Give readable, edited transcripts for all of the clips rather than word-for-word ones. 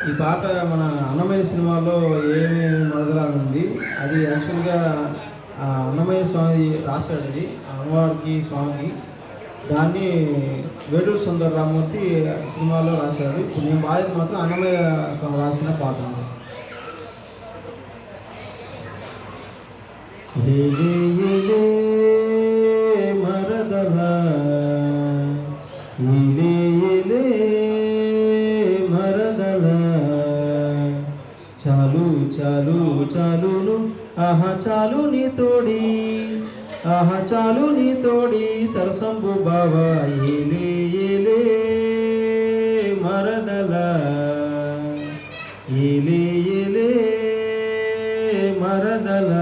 ఈ పాట మన అన్నమయ్య సినిమాలో ఏమి మొదలా ఉంది. అది యాక్చువల్గా అన్నమయ్య స్వామి రాశాడు. అది అమ్మవారికి స్వామికి. దాన్ని వేటూరు సుందర రామూర్తి సినిమాలో రాశాడు. ఇప్పుడు నేను బాధ్యత మాత్రం అన్నమయ్య స్వామి రాసిన పాట ఉంది. మరదల మరదల చాలు చాలు చాలును ఆహా చాలు నీ తోడి ఆహా చాలు నీ తోడి సరసంబు బావా ఏలే ఏలే మరదల ఏలే ఏలే మరదల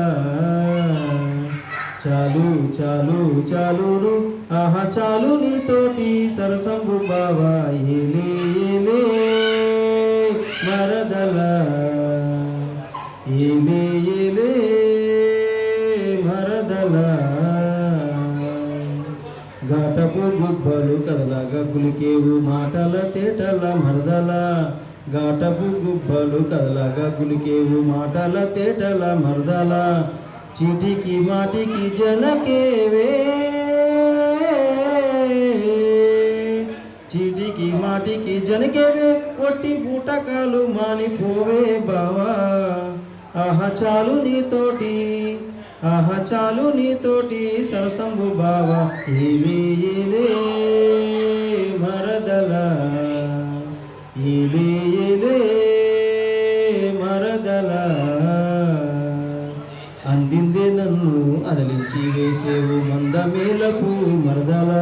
చాలు చాలు చాలును ఆహా చాలు నీ తోటి సరసంబు బావా ఏలే ఏలే మరదల ఏలే ఏలే మరదల ఘాటపు గుబ్బలు కదలగా గులికేవు మాటల తేటల మరదల ఘాటపు గుబ్బలు కదలగా గులికేవు మాటల తేటల మరదల చీటికి మాటికి జనకేవే చీటికి మాటికి జనకేవే ఒట్టి బూటకాలు మానిపోవే బావా ఆహా చాలు నీతోటి ఆహా చాలు నీతోటి సరసంబు బావా ఏలే ఏలే మరదల ఏలే ఏలే మరదల అందిందే నన్ను అదలించి వేసేవు మందమేలకు మరదల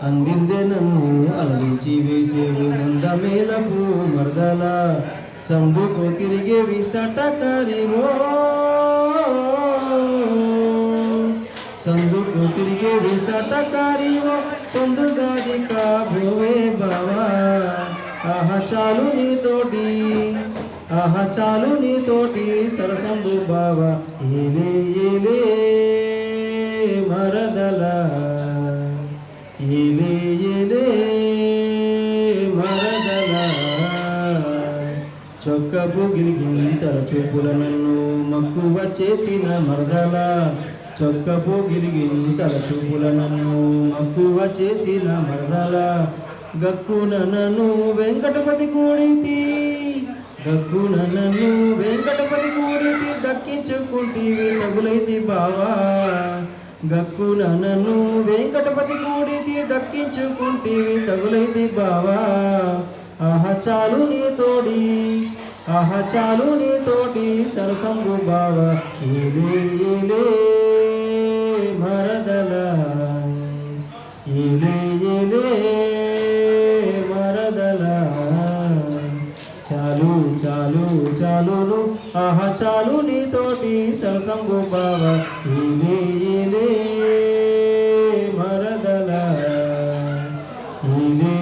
అందిందే నన్ను అదలించి వేసేవు మందమేలకు మరదల సందుకు తిరిగేవి సటకారివో సందుకు తిరిగేవి సటకారివో పొందుగాది కాబోవే బావా ఆహా చాలు నీతోటి ఆహా చాలు నీతోటి సరసంబు బావా ఏలే ఏలే మరదల ఏలే ఏలే మరదల చొక్కపు గిరిగింతల చూపుల నన్ను మక్కువ చేసిన మరదల చొక్కపు గిరిగింతల చూపుల నన్ను మక్కువ చేసిన మరదల గక్కున నన్ను వెంకటపతి కూడితి గక్కున నన్ను వెంకటపతి కూడితి దక్కించుకుంటేవి తగులైతి బావా గక్కున నన్ను వెంకటపతి కూడితి దక్కించుకుంటేవి తగులైతి బావా ఆహా చాలు నీ తోడి ఆహా చాలు నీ తోటి సరసంబు బావా ఏలే ఏలే మరదల ఏలే ఏలే మరదల చాలు చాలు చాలును ఆహా చాలు నీతోటి సరసంబు బావా ఏలే ఏలే మరదల ఏలే